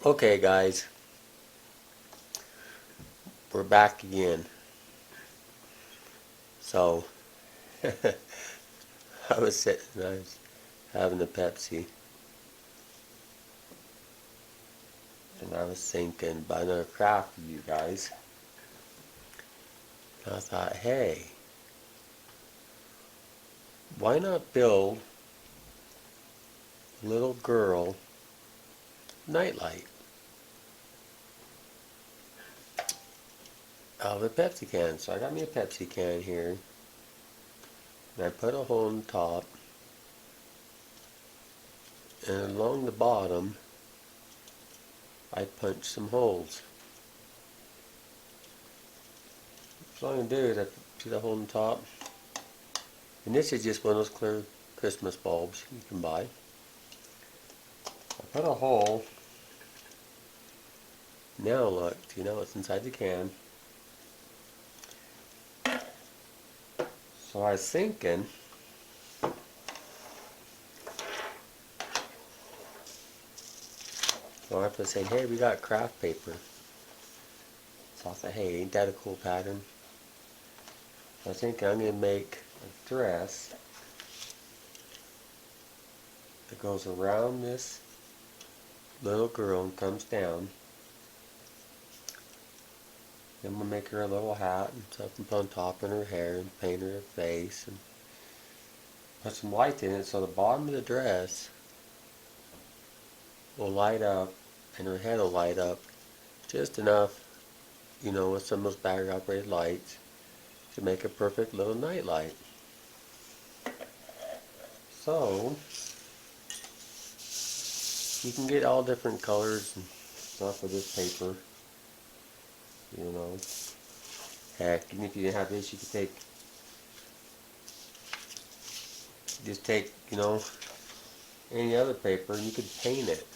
Okay guys, we're back again. So, I was sitting, I was having a Pepsi, and I was thinking about another craft for you guys. And I thought, hey, why not build a little girl nightlight out of a Pepsi can? So I got me a Pepsi can here, and I put a hole in the top, and along the bottom, I punched some holes. So all I'm going to do is I see the hole in the top, and this is just one of those clear Christmas bulbs you can buy. I put a hole. Now look, you know what's inside the can. So I was thinking, so I was saying, hey, we got craft paper. So I thought, hey, ain't that a cool pattern? So I think I'm going to make a dress that goes around this little girl and comes down. Then we'll make her a little hat and something on top in her hair and paint her face and put some light in it so the bottom of the dress will light up and her head will light up just enough, you know, with some of those battery operated lights to make a perfect little night light. So you can get all different colors and stuff with this paper, you know. Heck, even if you didn't have this, you could just take, you know, any other paper and you could paint it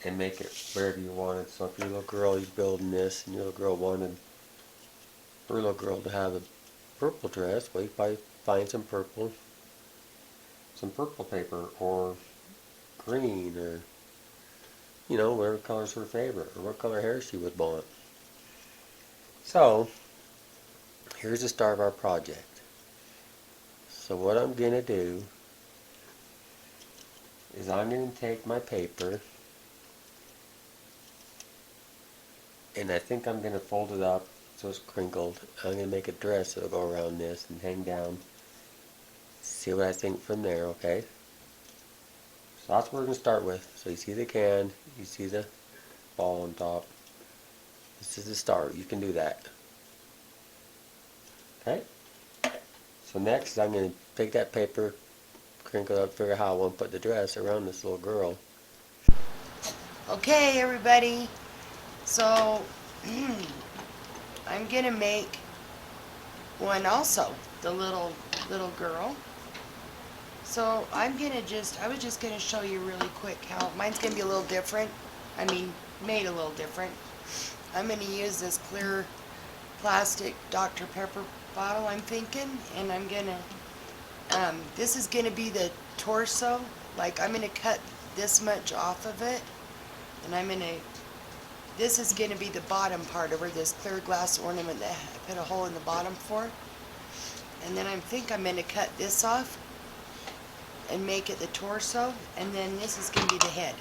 and make it wherever you wanted. So if your little girl is building this and your little girl wanted her little girl to have a purple dress, well, you probably find some purple paper or green or, you know, whatever color's her favorite or what color hair she would want. So here's the start of our project. So what I'm going to do is I'm going to take my paper and I think I'm going to fold it up so it's crinkled. I'm going to make a dress that'll go around this and hang down. See what I think from there, okay? So that's what we're going to start with. So you see the can, you see the ball on top. This is the start. You can do that. Okay? So next I'm going to take that paper, crinkle it up, figure out how I want to put the dress around this little girl. Okay, everybody, so I'm gonna make one also, the little girl. So I was just gonna show you really quick how mine's gonna be a little different. I mean, made a little different. I'm gonna use this clear plastic Dr. Pepper bottle, I'm thinking, and I'm gonna, this is gonna be the torso. Like, I'm gonna cut this much off of it, and this is going to be the bottom part of where this clear glass ornament that I put a hole in the bottom for. And then I think I'm going to cut this off and make it the torso, and then this is going to be the head.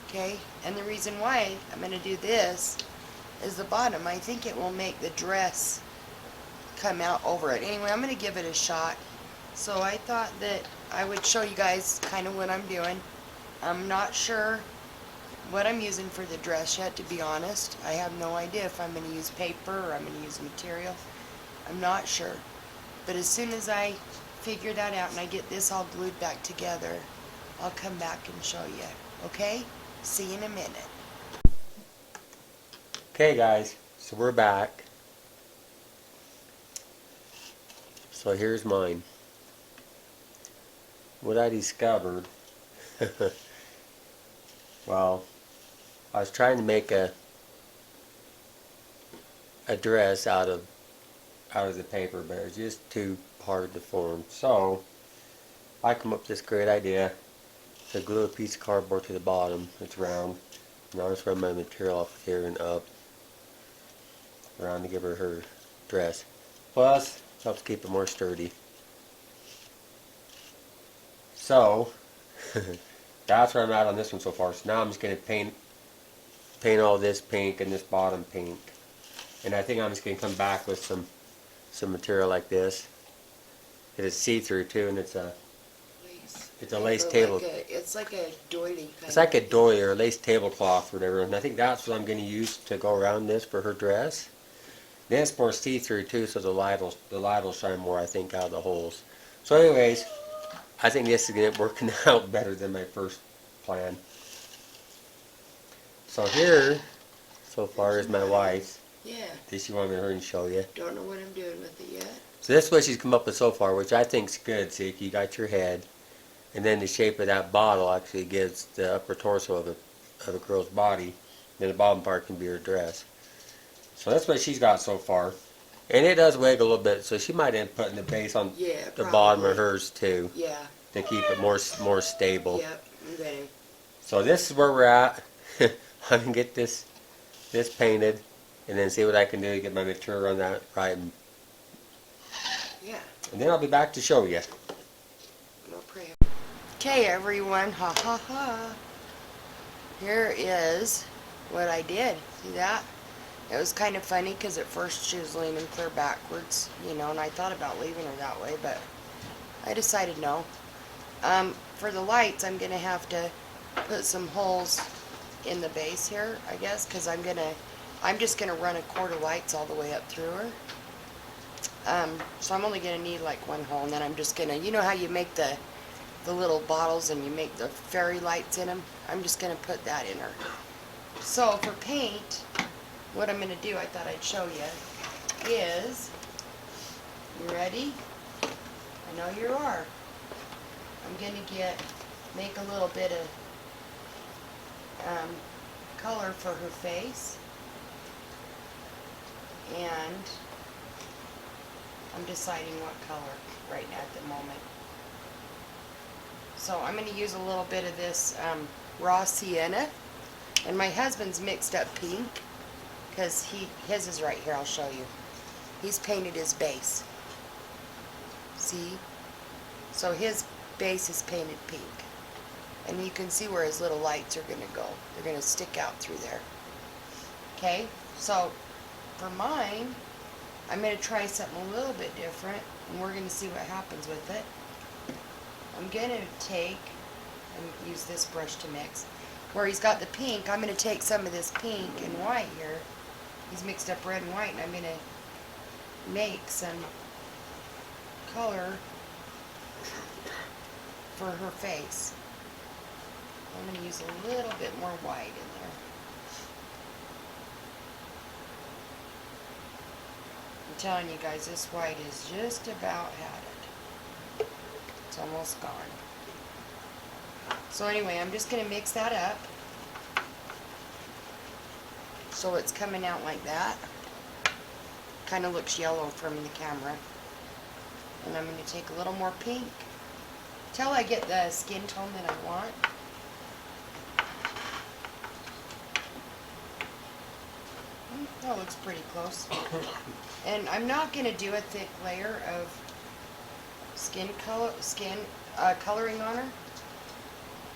Okay? And the reason why I'm going to do this is the bottom. I think it will make the dress come out over it. Anyway, I'm going to give it a shot. So I thought that I would show you guys kind of what I'm doing. I'm not sure what I'm using for the dress yet, to be honest. I have no idea if I'm going to use paper or I'm going to use material. I'm not sure. But as soon as I figure that out and I get this all glued back together, I'll come back and show you. Okay? See you in a minute. Okay guys, so we're back. So here's mine. What I discovered, well, I was trying to make a dress out of the paper, but it was just too hard to form. So I come up with this great idea. to glue a piece of cardboard to the bottom. It's round. And I'll just run my material off here and up around to give her her dress. Plus, helps keep it more sturdy. So, that's where I'm at on this one so far. So now I'm just going to paint all this pink and this bottom pink. And I think I'm just going to come back with some material like this. It is see-through too, and it's a lace table. It's like a doily. It's like a doily or a lace tablecloth or whatever. And I think that's what I'm going to use to go around this for her dress. Then it's more see-through too, so the light will shine more, I think, out of the holes. So anyways, I think this is working out better than my first plan. So here, so far, is my wife. Yeah. This you want me to hurry and show you. Don't know what I'm doing with it yet. So this is what she's come up with so far, which I think's good. See, you got your head, and then the shape of that bottle actually gives the upper torso of a girl's body. Then the bottom part can be her dress. So that's what she's got so far. And it does wiggle a little bit, so she might end up putting the base on the bottom of hers too. Yeah. To keep it more stable. Yep, I'm ready. So this is where we're at. I'm going to get this painted and then see what I can do to get my material on that right. Yeah. And then I'll be back to show you. No prayer. Okay, everyone. Ha ha ha. Here is what I did. See that? It was kind of funny because at first she was leaning clear backwards, you know, and I thought about leaving her that way, but I decided no. For the lights, I'm going to have to put some holes in the base here, I guess, because I'm just going to run a cord of lights all the way up through her. So I'm only going to need like one hole, and then I'm just going to, you know how you make the little bottles and you make the fairy lights in them? I'm just going to put that in her. So for paint, what I'm going to do, I thought I'd show you, is, you ready? I know you are. I'm going to make a little bit of color for her face, and I'm deciding what color right now at the moment. So I'm going to use a little bit of this raw sienna, and my husband's mixed up pink, because his is right here, I'll show you. He's painted his base. See? So his base is painted pink. And you can see where his little lights are going to go. They're going to stick out through there. Okay? So, for mine, I'm going to try something a little bit different, and we're going to see what happens with it. I'm going to take, and use this brush to mix, where he's got the pink, I'm going to take some of this pink and white here. He's mixed up red and white, and I'm going to make some color for her face. I'm going to use a little bit more white in there. I'm telling you guys, this white is just about had it. It's almost gone. So anyway, I'm just going to mix that up. So it's coming out like that. Kind of looks yellow from the camera. And I'm going to take a little more pink till I get the skin tone that I want. That looks pretty close. And I'm not going to do a thick layer of coloring on her.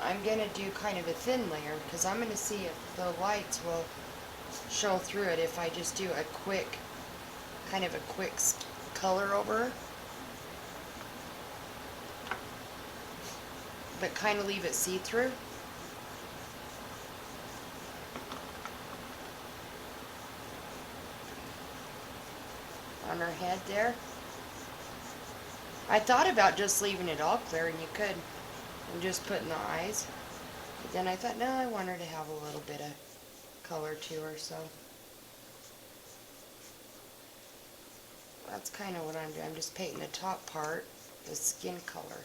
I'm going to do kind of a thin layer, because I'm going to see if the lights will show through it if I just do a quick, kind of a quick color over her. But kind of leave it see-through. On her head there. I thought about just leaving it all clear, and you could, and just putting the eyes. But then I thought, no, I want her to have a little bit of color to her, so that's kind of what I'm doing. I'm just painting the top part, the skin color.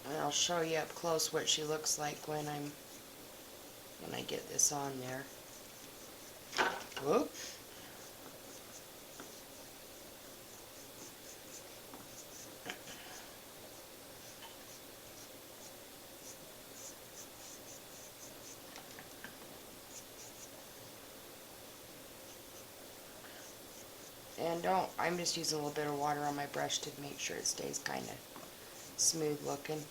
And I'll show you up close what she looks like when I get this on there. Whoop. I'm just using a little bit of water on my brush to make sure it stays kind of smooth looking.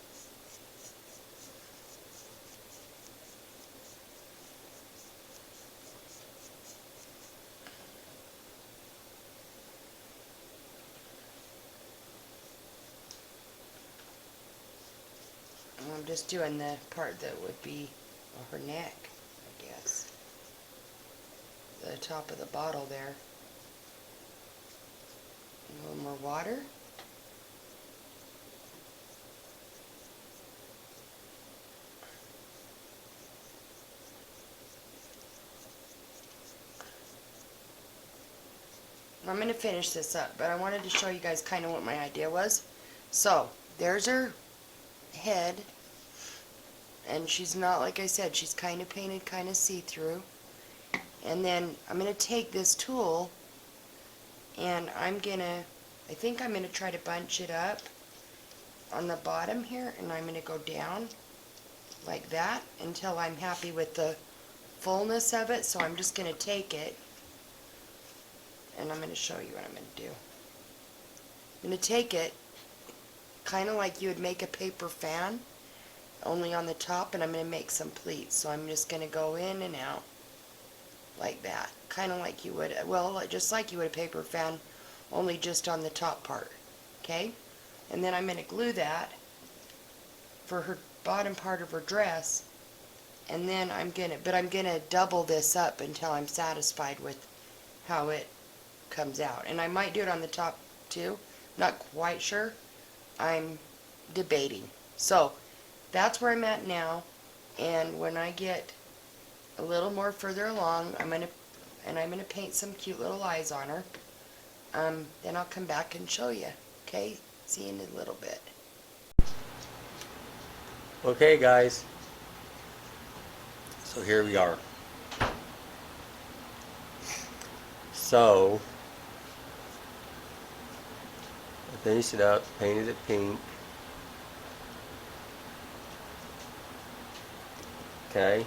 And I'm just doing the part that would be her neck, I guess. The top of the bottle there. A little more water. I'm going to finish this up, but I wanted to show you guys kind of what my idea was. So, there's her head, and she's not, like I said, she's kind of painted kind of see-through. And then I'm going to take this tool, and I think I'm going to try to bunch it up on the bottom here, and I'm going to go down like that until I'm happy with the fullness of it. So I'm just going to take it, and I'm going to show you what I'm going to do. I'm going to take it kind of like you would make a paper fan, only on the top, and I'm going to make some pleats. So I'm just going to go in and out like that, kind of like you would, well, just like you would a paper fan, only just on the top part. Okay? And then I'm going to glue that for her bottom part of her dress, and then I'm going to double this up until I'm satisfied with how it comes out. And I might do it on the top too, not quite sure. I'm debating. So that's where I'm at now, and when I get a little more further along, I'm going to paint some cute little eyes on her. Then I'll come back and show you. Okay? See you in a little bit. Okay, guys. So here we are. So I finished it up, painted it pink. Okay.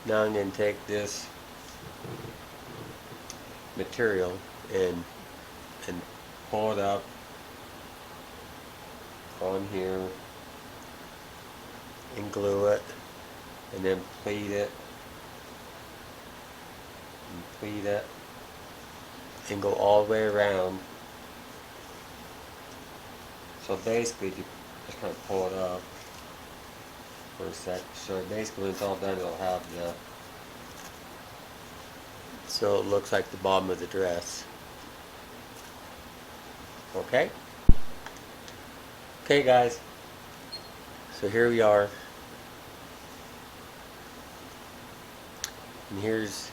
Now I'm going to take this material and pull it up on here and glue it, and then pleat it and go all the way around. So basically, you just kind of pull it up for a sec. So basically, when it's all done, it'll have the, so it looks like the bottom of the dress. Okay? Okay, guys. So here we are. And here's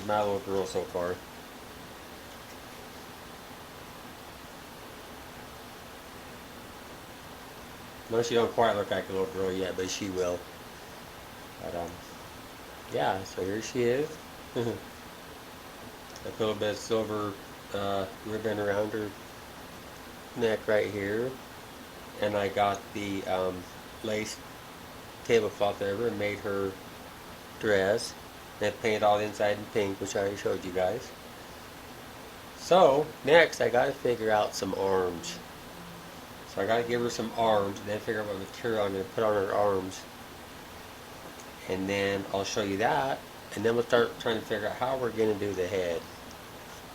my little girl so far. No, she don't quite look like a little girl yet, but she will. But yeah, so here she is. I put a little bit of silver ribbon around her neck right here, and I got the lace tablecloth over and made her dress. And I painted all the inside in pink, which I already showed you guys. So next, I got to figure out some arms. So I got to give her some arms, and then figure out what material I'm going to put on her arms, and then I'll show you that, and then we'll start trying to figure out how we're going to do the head.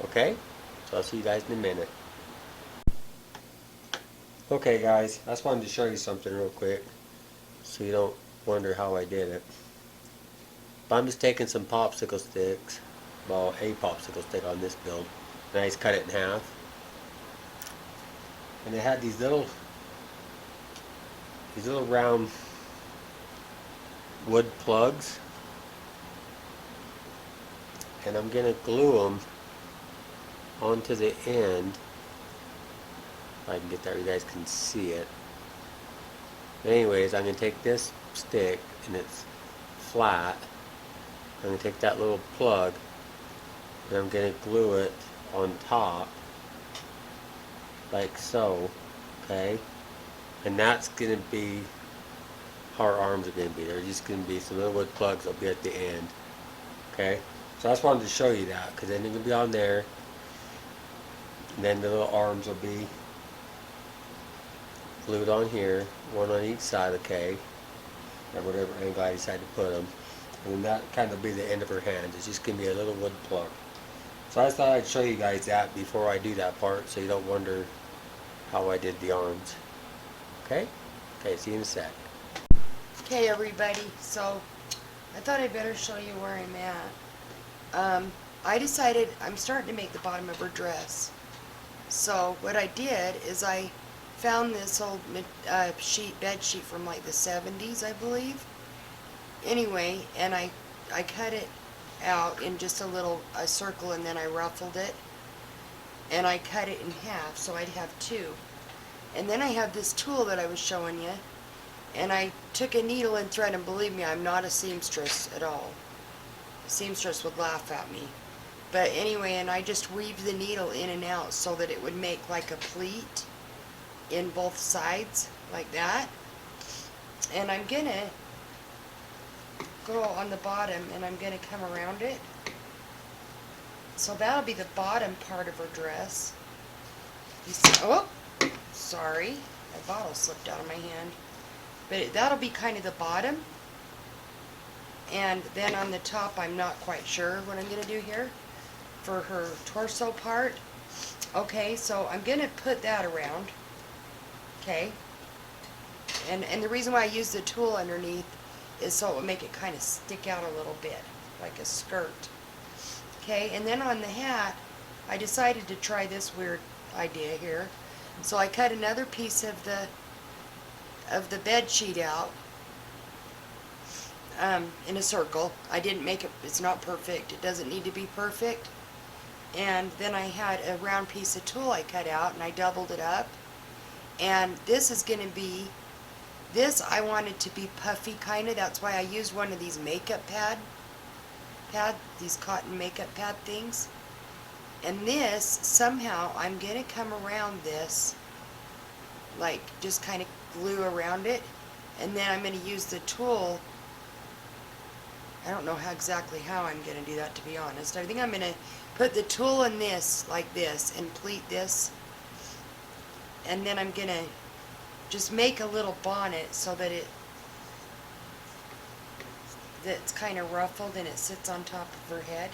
Okay? So I'll see you guys in a minute. Okay, guys, I just wanted to show you something real quick, so you don't wonder how I did it. But I'm just taking some popsicle sticks, well, a popsicle stick on this build, and I just cut it in half. And it had these little round wood plugs, and I'm gonna glue them onto the end. If I can get that, you guys can see it. But anyways, I'm gonna take this stick, and it's flat. I'm gonna take that little plug, and I'm gonna glue it on top, like so, okay? And that's gonna be how our arms are gonna be. They're just gonna be some little wood plugs that'll be at the end, okay? So I just wanted to show you that, because then it will be on there. And then the little arms will be glued on here, one on each side, okay, at whatever angle I decide to put them. And then that kind of be the end of her hand. It's just going to be a little wood plug. So I thought I'd show you guys that before I do that part, so you don't wonder how I did the arms. Okay? Okay, see you in a sec. Okay, everybody, so I thought I'd better show you where I'm at. I decided I'm starting to make the bottom of her dress. So what I did is I found this old bed sheet from like the 70s, I believe. Anyway, and I cut it out in just a circle, and then I ruffled it. And I cut it in half, so I'd have two. And then I have this tool that I was showing you. And I took a needle and thread, and believe me, I'm not a seamstress at all. A seamstress would laugh at me. But anyway, and I just weaved the needle in and out so that it would make like a pleat in both sides, like that. And I'm gonna go on the bottom, and I'm gonna come around it. So that'll be the bottom part of her dress. You see, oh, sorry, my bottle slipped out of my hand. But that'll be kind of the bottom. And then on the top, I'm not quite sure what I'm going to do here for her torso part. Okay, so I'm going to put that around. Okay. And the reason why I use the tool underneath is so it will make it kind of stick out a little bit, like a skirt. Okay, and then on the hat, I decided to try this weird idea here. So I cut another piece of the bed sheet out in a circle. I didn't make it, it's not perfect, it doesn't need to be perfect. And then I had a round piece of tulle I cut out, and I doubled it up. And this is going to be, this I wanted to be puffy kind of, that's why I used one of these makeup pad, these cotton makeup pad things. And this, somehow, I'm going to come around this, like just kind of glue around it, and then I'm going to use the tool. I don't know exactly how I'm going to do that, to be honest. I think I'm going to put the tool in this, like this, and pleat this, and then I'm going to just make a little bonnet so that that's kind of ruffled and it sits on top of her head,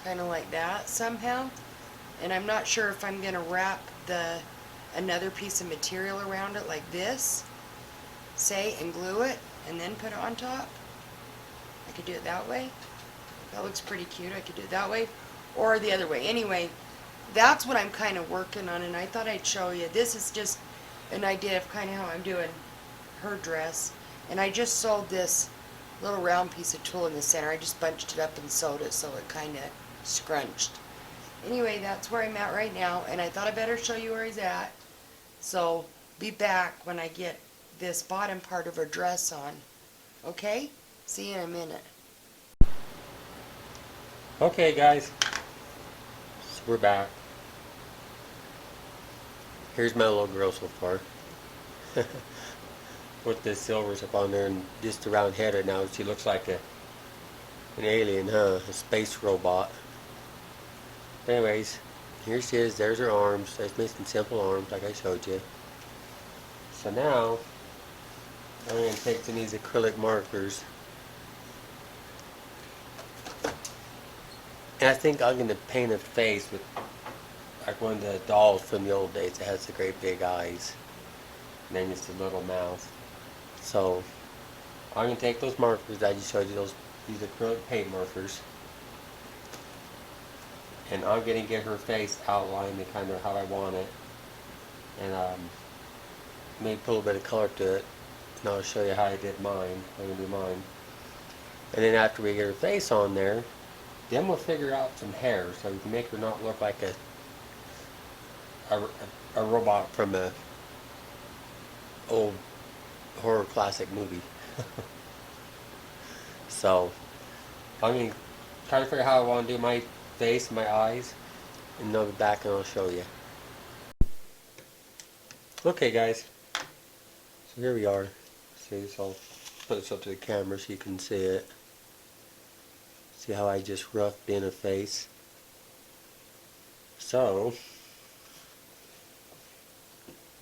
kind of like that somehow. And I'm not sure if I'm going to wrap another piece of material around it like this, say, and glue it, and then put it on top. I could do it that way. That looks pretty cute. I could do it that way, or the other way. Anyway, that's what I'm kind of working on, and I thought I'd show you. This is just an idea of kind of how I'm doing her dress. And I just sewed this little round piece of tulle in the center. I just bunched it up and sewed it so it kind of scrunched. Anyway, that's where I'm at right now, and I thought I better show you where he's at. So, be back when I get this bottom part of her dress on. Okay? See you in a minute. Okay, guys. So we're back. Here's my little girl so far. With the silvers up on there and just a round head right now. She looks like an alien, huh? A space robot. Anyways, here she is. There's her arms. There's me some simple arms like I showed you. So now, I'm going to take some of these acrylic markers. And I think I'm going to paint a face with like one of the dolls from the old days that has the great big eyes. And then just a little mouth. So, I'm going to take those markers that I just showed you, these acrylic paint markers. And I'm going to get her face outlined and kind of how I want it. And maybe put a little bit of color to it. And I'll show you how I did mine. I'm going to do mine. And then after we get her face on there, then we'll figure out some hair so we can make her not look like a robot from a old horror classic movie. So I'm going to try to figure out how I want to do my face and my eyes, and I'll be back and I'll show you. Okay, guys, so here we are. See, so I'll put this up to the camera so you can see it. See how I just roughed in a face? So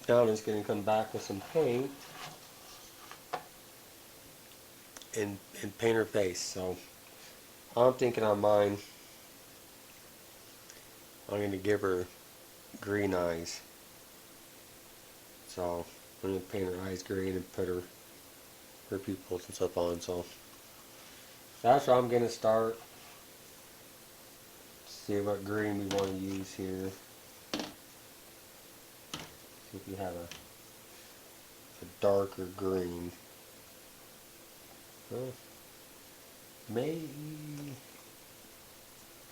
Now I'm just going to come back with some paint and paint her face. So I'm thinking on mine, I'm going to give her green eyes. So I'm going to paint her eyes green and put her pupils and stuff on. So that's where I'm going to start. See what green we want to use here. See if we have a darker green. Maybe,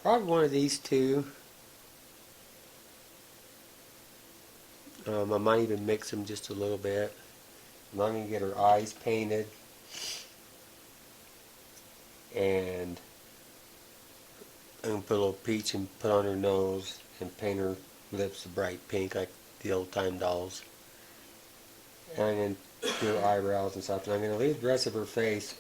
probably one of these two. I might even mix them just a little bit. And I'm going to get her eyes painted. And I'm going to put a little peach and put on her nose and paint her lips a bright pink like the old time dolls. And I'm going to do her eyebrows and stuff. And I'm going to leave the rest of her face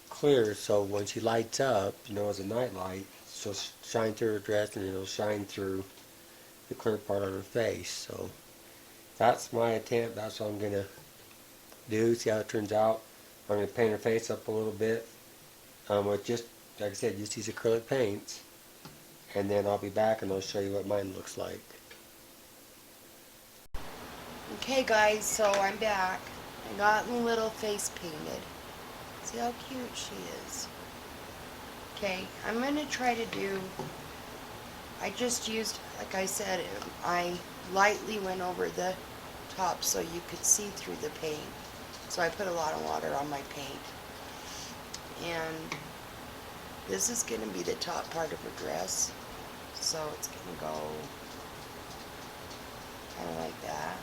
clear so when she lights up, you know, as a night light, she'll shine through her dress and it'll shine through the clear part on her face. So that's my attempt. That's what I'm going to do. See how it turns out. I'm going to paint her face up a little bit with just, like I said, just these acrylic paints. And then I'll be back and I'll show you what mine looks like. Okay guys, so I'm back. I got the little face painted. See how cute she is. Okay, I'm going to try to do, I just used, like I said, I lightly went over the top so you could see through the paint. So I put a lot of water on my paint. And this is going to be the top part of her dress. So it's going to go kind of like that.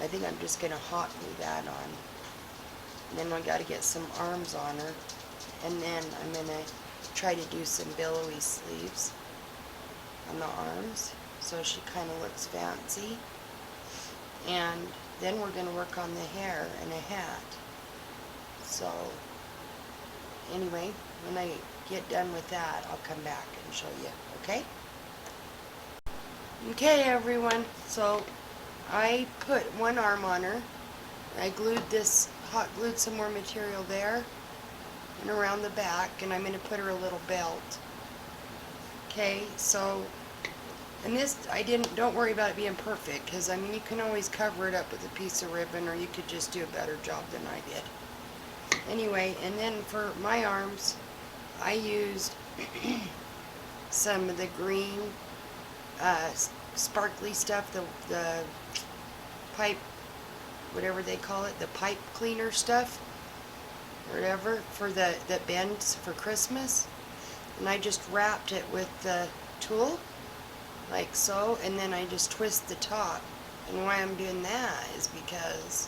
I think I'm just going to hot glue that on. And then I got to get some arms on her. And then I'm going to try to do some billowy sleeves on the arms so she kind of looks fancy. And then we're going to work on the hair and a hat. So anyway, when I get done with that, I'll come back and show you, okay? Okay everyone, so I put one arm on her. I glued this, hot glued some more material there and around the back, and I'm going to put her a little belt. Okay, so, and this, don't worry about it being perfect, because I mean you can always cover it up with a piece of ribbon, or you could just do a better job than I did. Anyway, and then for my arms, I used some of the green sparkly stuff, the pipe, whatever they call it, the pipe cleaner stuff, whatever, for that bends for Christmas. And I just wrapped it with the tulle, like so, and then I just twist the top. And why I'm doing that is because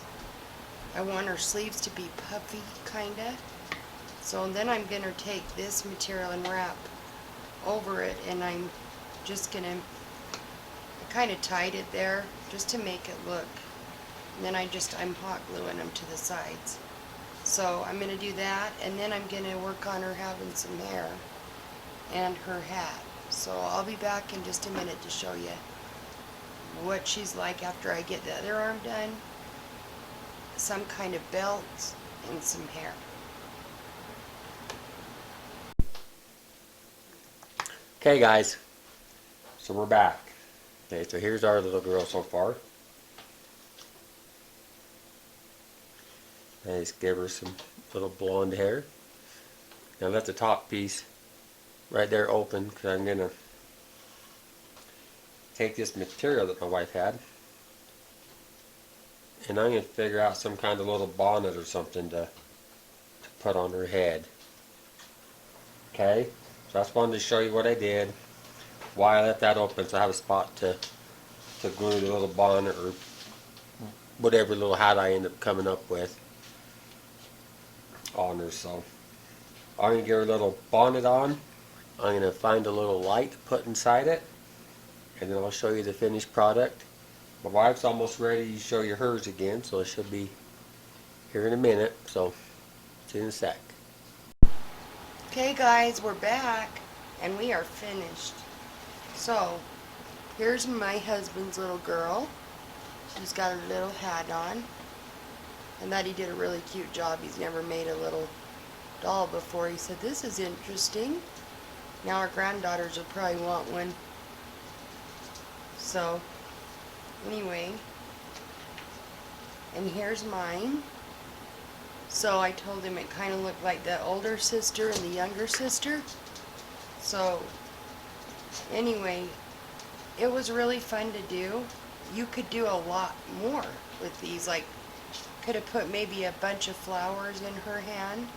I want her sleeves to be puffy, kinda. So then I'm gonna take this material and wrap over it, and I'm just gonna, I kinda tied it there just to make it look. And then I'm hot gluing them to the sides. So I'm gonna do that, and then I'm gonna work on her having some hair and her hat. So I'll be back in just a minute to show you what she's like after I get the other arm done, some kind of belt, and some hair. Okay guys, so we're back. Okay, so here's our little girl so far. I just give her some little blonde hair. Now let the top piece right there open, because I'm going to take this material that my wife had, and I'm going to figure out some kind of little bonnet or something to put on her head. Okay, so I just wanted to show you what I did, why I left that open, so I have a spot to glue the little bonnet or whatever little hat I end up coming up with on her. So I'm going to get her a little bonnet on. I'm going to find a little light to put inside it, and then I'll show you the finished product. My wife's almost ready to show you hers again, so she'll be here in a minute, so see you in a sec. Okay guys, we're back, and we are finished. So, Here's my husband's little girl. She's got her little hat on. And that he did a really cute job. He's never made a little doll before. He said, this is interesting. Now our granddaughters will probably want one. So, anyway. And here's mine. So I told him it kind of looked like the older sister and the younger sister. So, anyway, it was really fun to do. You could do a lot more with these. Like, could have put maybe a bunch of flowers in her hand.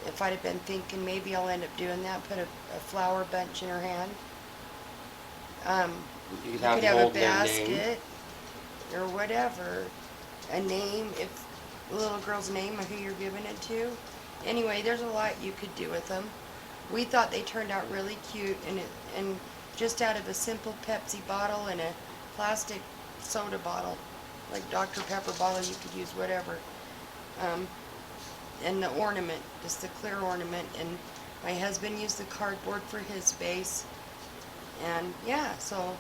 If I'd have been thinking maybe I'll end up doing that, put a flower bunch in her hand. You You could have could them have a hold their name. basket or whatever. A name, if the little girl's name of who you're giving it to. Anyway, there's a lot you could do with them. We thought they turned out really cute, and just out of a simple Pepsi bottle and a plastic soda bottle, like Dr. Pepper bottle, you could use whatever. And the ornament, just the clear ornament, and my husband used the cardboard for his base. And yeah, so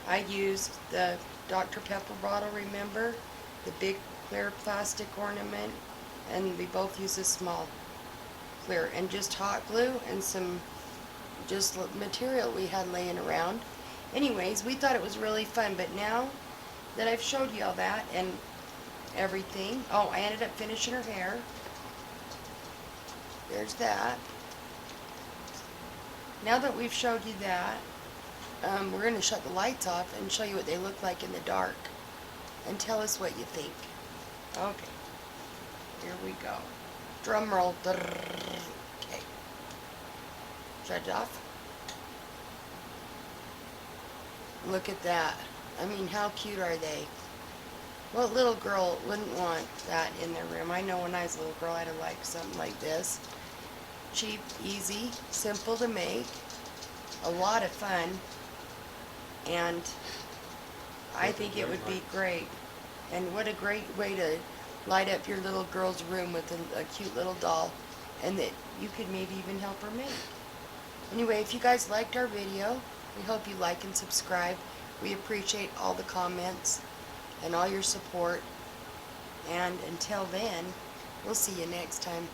I used the Dr. Pepper bottle, remember? The big clear plastic ornament, and we both used a small clear, and just hot glue and some just material we had laying around. Anyways, we thought it was really fun, but now that I've showed you all that and everything, oh, I ended up finishing her hair. There's that. Now that we've showed you that, we're going to shut the lights off and show you what they look like in the dark. And tell us what you think. Okay. Here we go. Drum roll. Okay. Shut it off. Look at that. I mean, how cute are they? What little girl wouldn't want that in their room? I know when I was a little girl, I'd have liked something like this. Cheap, easy, simple to make. A lot of fun. And I think it would be great. And what a great way to light up your little girl's room with a cute little doll. And that you could maybe even help her make. Anyway, if you guys liked our video, we hope you like and subscribe. We appreciate all the comments and all your support. And until then, we'll see you next time.